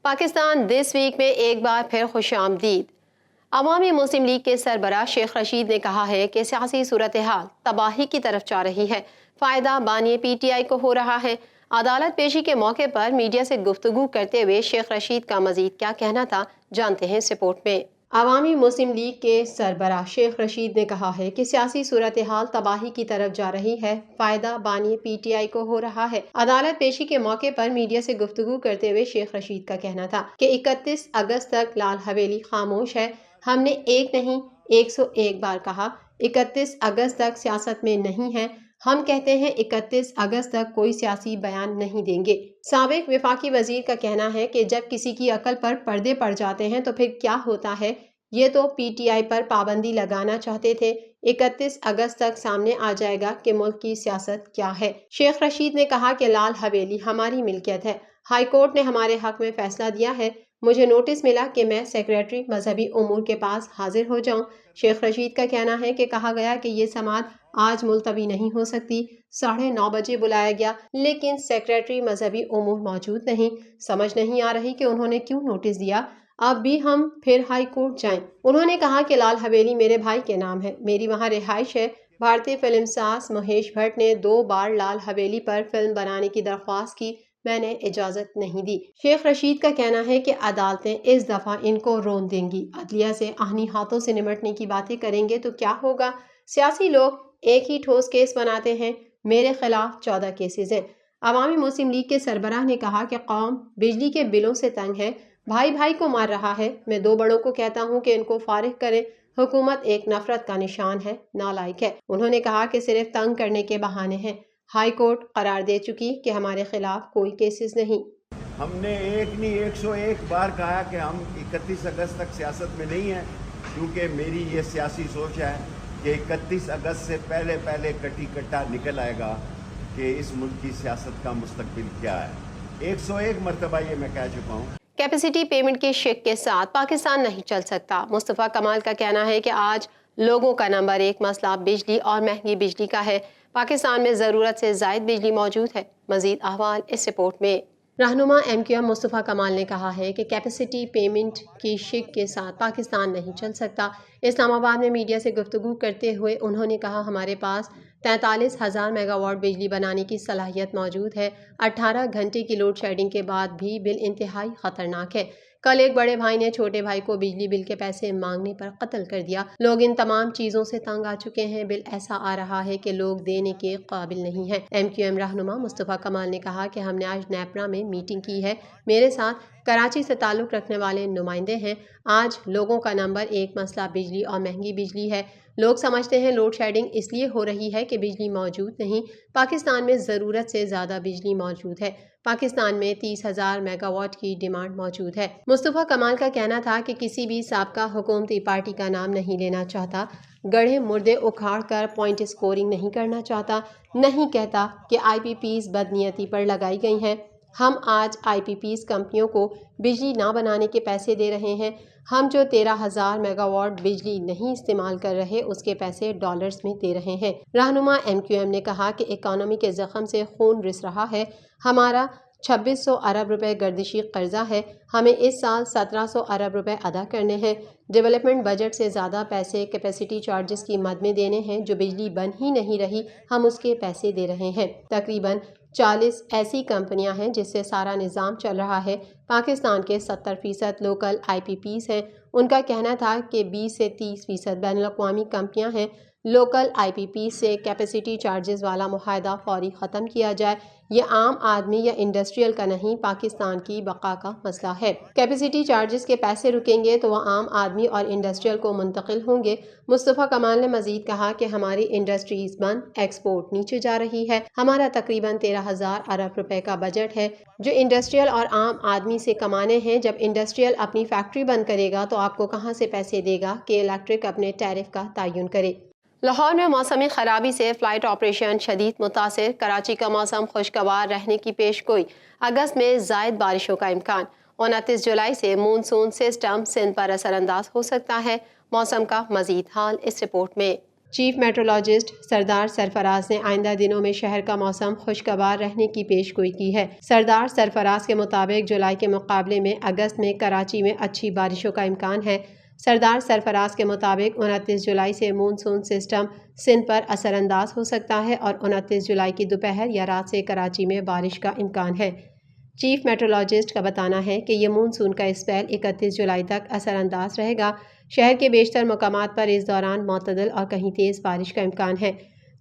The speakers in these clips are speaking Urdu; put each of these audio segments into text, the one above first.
پاکستان دس ویک میں ایک بار پھر خوش آمدید۔ عوامی مسلم لیگ کے سربراہ شیخ رشید نے کہا ہے کہ سیاسی صورتحال تباہی کی طرف جا رہی ہے، فائدہ بانی پی ٹی آئی کو ہو رہا ہے۔ عدالت پیشی کے موقع پر میڈیا سے گفتگو کرتے ہوئے شیخ رشید کا مزید کیا کہنا تھا، جانتے ہیں اس رپورٹ میں۔ عوامی مسلم لیگ کے سربراہ شیخ رشید نے کہا ہے کہ سیاسی صورتحال تباہی کی طرف جا رہی ہے، فائدہ بانی پی ٹی آئی کو ہو رہا ہے۔ عدالت پیشی کے موقع پر میڈیا سے گفتگو کرتے ہوئے شیخ رشید کا کہنا تھا کہ 31 اگست تک لال حویلی خاموش ہے۔ ہم نے ایک نہیں 101 بار کہا 31 اگست تک سیاست میں نہیں ہے۔ ہم کہتے ہیں 31 اگست تک کوئی سیاسی بیان نہیں دیں گے۔ سابق وفاقی وزیر کا کہنا ہے کہ جب کسی کی عقل پر پردے پڑ جاتے ہیں تو پھر کیا ہوتا ہے، یہ تو پی ٹی آئی پر پابندی لگانا چاہتے تھے۔ 31 اگست تک سامنے آ جائے گا کہ ملک کی سیاست کیا ہے۔ شیخ رشید نے کہا کہ لال حویلی ہماری ملکیت ہے، ہائی کورٹ نے ہمارے حق میں فیصلہ دیا ہے۔ مجھے نوٹس ملا کہ میں سیکریٹری مذہبی امور کے پاس حاضر ہو جاؤں۔ شیخ رشید کا کہنا ہے کہ کہا گیا کہ یہ سماعت آج ملتوی نہیں ہو سکتی، 9:30 بجے بلایا گیا لیکن سیکریٹری مذہبی امور موجود نہیں، سمجھ نہیں آ رہی کہ انہوں نے کیوں نوٹس دیا، اب بھی ہم پھر ہائی کورٹ جائیں۔ انہوں نے کہا کہ لال حویلی میرے بھائی کے نام ہے، میری وہاں رہائش ہے۔ بھارتی فلم ساز مہیش بھٹ نے 2 بار لال حویلی پر فلم بنانے کی درخواست کی، میں نے اجازت نہیں دی۔ شیخ رشید کا کہنا ہے کہ عدالتیں اس دفعہ ان کو رون دیں گی، عدلیہ سے آہنی ہاتھوں سے نمٹنے کی باتیں کریں گے تو کیا ہوگا؟ سیاسی لوگ ایک ہی ٹھوس کیس بناتے ہیں، میرے خلاف 14 کیسز ہیں۔ عوامی مسلم لیگ کے سربراہ نے کہا کہ قوم بجلی کے بلوں سے تنگ ہے، بھائی بھائی کو مار رہا ہے۔ میں 2 بڑوں کو کہتا ہوں کہ ان کو فارغ کریں، حکومت ایک نفرت کا نشان ہے، نالائق ہے۔ انہوں نے کہا کہ صرف تنگ کرنے کے بہانے ہیں۔ ہائی کورٹ قرار دے چکی کہ ہمارے خلاف کوئی کیسز نہیں۔ ہم نے ایک نہیں 101 بار کہا کہ ہم 31 اگست تک سیاست میں نہیں ہیں، کیونکہ میری یہ سیاسی سوچ ہے کہ 31 اگست سے پہلے کٹی کٹا نکل آئے گا کہ اس ملک کی سیاست کا مستقبل کیا ہے۔ 101 مرتبہ یہ میں کہہ چکا ہوں۔ کیپیسٹی پیمنٹ کے شک کے ساتھ پاکستان نہیں چل سکتا۔ مصطفیٰ کمال کا کہنا ہے کہ آج لوگوں کا نمبر 1 مسئلہ بجلی اور مہنگی بجلی کا ہے۔ پاکستان میں ضرورت سے زائد بجلی موجود ہے۔ مزید احوال اس رپورٹ میں۔ رہنما ایم کیو ایم مصطفیٰ کمال نے کہا ہے کہ کیپیسٹی پیمنٹ کی شک کے ساتھ پاکستان نہیں چل سکتا۔ اسلام آباد میں میڈیا سے گفتگو کرتے ہوئے انہوں نے کہا ہمارے پاس 43,000 میگا واٹ بجلی بنانے کی صلاحیت موجود ہے۔ 18 گھنٹے کی لوڈ شیڈنگ کے بعد بھی بل انتہائی خطرناک ہے۔ کل ایک بڑے بھائی نے چھوٹے بھائی کو بجلی بل کے پیسے مانگنے پر قتل کر دیا۔ لوگ ان تمام چیزوں سے تنگ آ چکے ہیں، بل ایسا آ رہا ہے کہ لوگ دینے کے قابل نہیں ہیں۔ ایم کیو ایم رہنما مصطفیٰ کمال نے کہا کہ ہم نے آج نیپرا میں میٹنگ کی ہے، میرے ساتھ کراچی سے تعلق رکھنے والے نمائندے ہیں۔ آج لوگوں کا نمبر 1 مسئلہ بجلی اور مہنگی بجلی ہے۔ لوگ سمجھتے ہیں لوڈ شیڈنگ اس لیے ہو رہی ہے کہ بجلی موجود نہیں۔ پاکستان میں ضرورت سے زیادہ بجلی موجود ہے۔ پاکستان میں 30,000 میگا واٹ کی ڈیمانڈ موجود ہے۔ مصطفیٰ کمال کا کہنا تھا کہ کسی بھی سابقہ حکومتی پارٹی کا نام نہیں لینا چاہتا، گڑھے مردے اکھاڑ کر پوائنٹ اسکورنگ نہیں کرنا چاہتا، نہیں کہتا کہ آئی پی پیز بدنیتی پر لگائی گئی ہیں۔ ہم آج آئی پی پیز کمپنیوں کو بجلی نہ بنانے کے پیسے دے رہے ہیں۔ ہم جو 13,000 میگا واٹ بجلی نہیں استعمال کر رہے اس کے پیسے ڈالرز میں دے رہے ہیں۔ رہنما ایم کیو ایم نے کہا کہ اکانومی کے زخم سے خون رس رہا ہے۔ ہمارا 2600 ارب روپے گردشی قرضہ ہے، ہمیں اس سال 1700 ارب روپے ادا کرنے ہیں۔ ڈیولپمنٹ بجٹ سے زیادہ پیسے کیپیسٹی چارجز کی مد میں دینے ہیں، جو بجلی بن ہی نہیں رہی ہم اس کے پیسے دے رہے ہیں۔ تقریباً 40 ایسی کمپنیاں ہیں جس سے سارا نظام چل رہا ہے۔ پاکستان کے 70% لوکل آئی پی پیز ہیں۔ ان کا کہنا تھا کہ 20 سے 30% بین الاقوامی کمپنیاں ہیں۔ لوکل آئی پی پی سے کیپیسٹی چارجز والا معاہدہ فوری ختم کیا جائے۔ یہ عام آدمی یا انڈسٹریل کا نہیں، پاکستان کی بقا کا مسئلہ ہے۔ کیپیسٹی چارجز کے پیسے رکیں گے تو وہ عام آدمی اور انڈسٹریل کو منتقل ہوں گے۔ مصطفیٰ کمال نے مزید کہا کہ ہماری انڈسٹریز بند، ایکسپورٹ نیچے جا رہی ہے۔ ہمارا تقریباً 13,000 ارب روپے کا بجٹ ہے جو انڈسٹریل اور عام آدمی سے کمانے ہیں۔ جب انڈسٹریل اپنی فیکٹری بند کرے گا تو آپ کو کہاں سے پیسے دے گا کہ الیکٹرک اپنے ٹیرف کا تعین کرے۔ لاہور میں موسمی خرابی سے فلائٹ آپریشن شدید متاثر، کراچی کا موسم خوشگوار رہنے کی پیش گوئی، اگست میں زائد بارشوں کا امکان، 29 جولائی سے مونسون سسٹم سندھ پر اثر انداز ہو سکتا ہے۔ موسم کا مزید حال اس رپورٹ میں۔ چیف میٹرولوجسٹ سردار سرفراز نے آئندہ دنوں میں شہر کا موسم خوشگوار رہنے کی پیش گوئی کی ہے۔ سردار سرفراز کے مطابق جولائی کے مقابلے میں اگست میں کراچی میں اچھی بارشوں کا امکان ہے۔ سردار سرفراز کے مطابق 29 جولائی سے مونسون سسٹم سندھ پر اثر انداز ہو سکتا ہے اور 29 جولائی کی دوپہر یا رات سے کراچی میں بارش کا امکان ہے۔ چیف میٹرولوجسٹ کا بتانا ہے کہ یہ مونسون کا اسپیل 31 جولائی تک اثر انداز رہے گا۔ شہر کے بیشتر مقامات پر اس دوران معتدل اور کہیں تیز بارش کا امکان ہے۔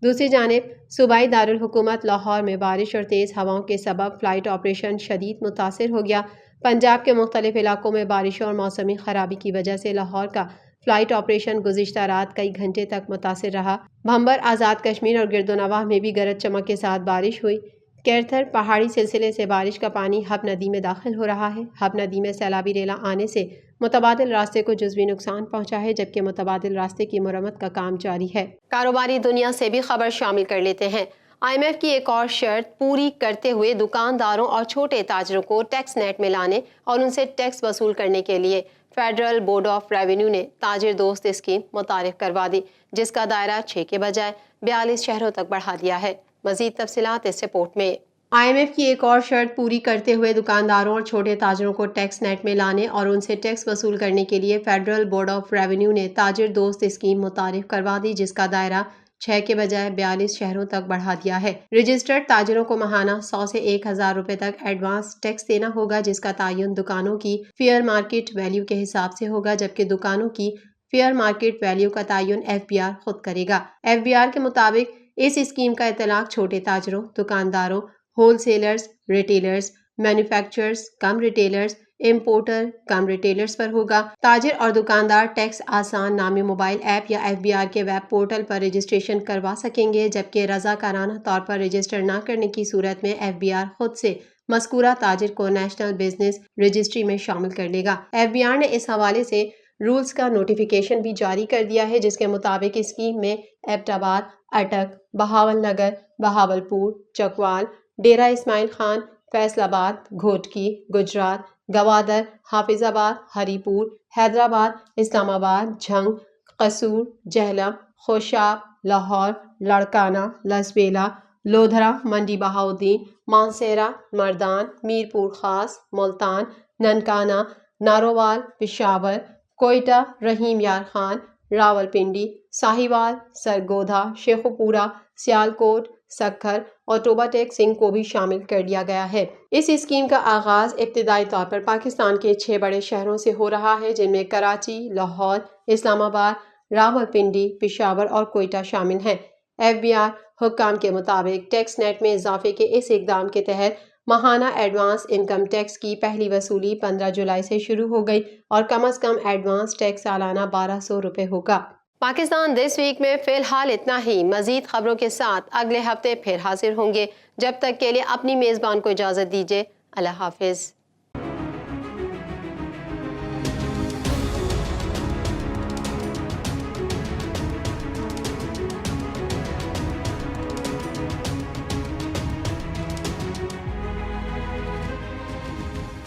دوسری جانب صوبائی دارالحکومت لاہور میں بارش اور تیز ہواؤں کے سبب فلائٹ آپریشن شدید متاثر ہو گیا۔ پنجاب کے مختلف علاقوں میں بارشوں اور موسمی خرابی کی وجہ سے لاہور کا فلائٹ آپریشن گزشتہ رات کئی گھنٹے تک متاثر رہا۔ بھمبر آزاد کشمیر اور گرد و نواح میں بھی گرج چمک کے ساتھ بارش ہوئی۔ کیرتھر پہاڑی سلسلے سے بارش کا پانی ہب ندی میں داخل ہو رہا ہے۔ ہب ندی میں سیلابی ریلا آنے سے متبادل راستے کو جزوی نقصان پہنچا ہے، جبکہ متبادل راستے کی مرمت کا کام جاری ہے۔ کاروباری دنیا سے بھی خبر شامل کر لیتے ہیں۔ IMF کی ایک اور شرط پوری کرتے ہوئے دکانداروں اور چھوٹے تاجروں کو ٹیکس نیٹ میں لانے اور ان سے ٹیکس وصول کرنے کے لیے فیڈرل بورڈ آف ریونیو نے تاجر دوست اسکیم متعارف کروا دی، جس کا دائرہ 6 کے بجائے 42 شہروں تک بڑھا دیا ہے۔ مزید تفصیلات اس رپورٹ میں۔ IMF کی ایک اور شرط پوری کرتے ہوئے دکانداروں اور چھوٹے تاجروں کو ٹیکس نیٹ میں لانے اور ان سے ٹیکس وصول کرنے کے لیے فیڈرل بورڈ آف ریونیو نے تاجر دوست اسکیم متعارف کروا دی، جس کا دائرہ 6 کے بجائے 42 شہروں تک بڑھا دیا ہے۔ رجسٹرڈ تاجروں کو ماہانہ 100 سے 1000 روپے تک ایڈوانس ٹیکس دینا ہوگا، جس کا تعین دکانوں کی فیئر مارکیٹ ویلیو کے حساب سے ہوگا، جبکہ دکانوں کی فیئر مارکیٹ ویلیو کا تعین FBR خود کرے گا۔ FBR کے مطابق اس اسکیم کا اطلاق چھوٹے تاجروں، دکانداروں، ہول سیلرز، ریٹیلرز، مینوفیکچررز کم ریٹیلرز، امپورٹر کم ریٹیلرز پر ہوگا۔ تاجر اور دکاندار ٹیکس آسان نامی موبائل ایپ یا FBR کے ویب پورٹل پر رجسٹریشن کروا سکیں گے، جبکہ رضاکارانہ طور پر رجسٹر نہ کرنے کی صورت میں FBR خود سے مذکورہ تاجر کو نیشنل بزنس رجسٹری میں شامل کر لے گا۔ FBR نے اس حوالے سے رولز کا نوٹیفیکیشن بھی جاری کر دیا ہے، جس کے مطابق اسکیم میں ایبٹ آباد، اٹک، بہاول نگر، بہاولپور، چکوال، ڈیرہ اسماعیل خان، فیصل آباد، گھوٹکی، گجرات، گوادر، حافظ آباد، ہری پور، حیدرآباد، اسلام آباد، جھنگ، قصور، جہلم، خوشاب، لاہور، لڑکانہ، لسبیلا، لودھرا، منڈی بہاؤدین، مانسیرا، مردان، میرپور خاص، ملتان، ننکانہ، نارووال، پشاور، کوئٹہ، رحیم یار خان، راولپنڈی، ساہیوال، سرگودھا، شیخوپورہ، سیالکوٹ، سکھر اور ٹوبا ٹیک سنگھ کو بھی شامل کر لیا گیا ہے۔ اس اسکیم کا آغاز ابتدائی طور پر پاکستان کے 6 بڑے شہروں سے ہو رہا ہے، جن میں کراچی، لاہور، اسلام آباد، راولپنڈی، پشاور اور کوئٹہ شامل ہیں۔ FBR حکام کے مطابق ٹیکس نیٹ میں اضافے کے اس اقدام کے تحت ماہانہ ایڈوانس انکم ٹیکس کی پہلی وصولی 15 جولائی سے شروع ہو گئی اور کم از کم ایڈوانس ٹیکس سالانہ 1200 روپے ہوگا۔ پاکستان دس ویک میں فی الحال اتنا ہی۔ مزید خبروں کے ساتھ اگلے ہفتے پھر حاضر ہوں گے۔ جب تک کے لیے اپنی میزبان کو اجازت دیجیے۔ اللہ حافظ۔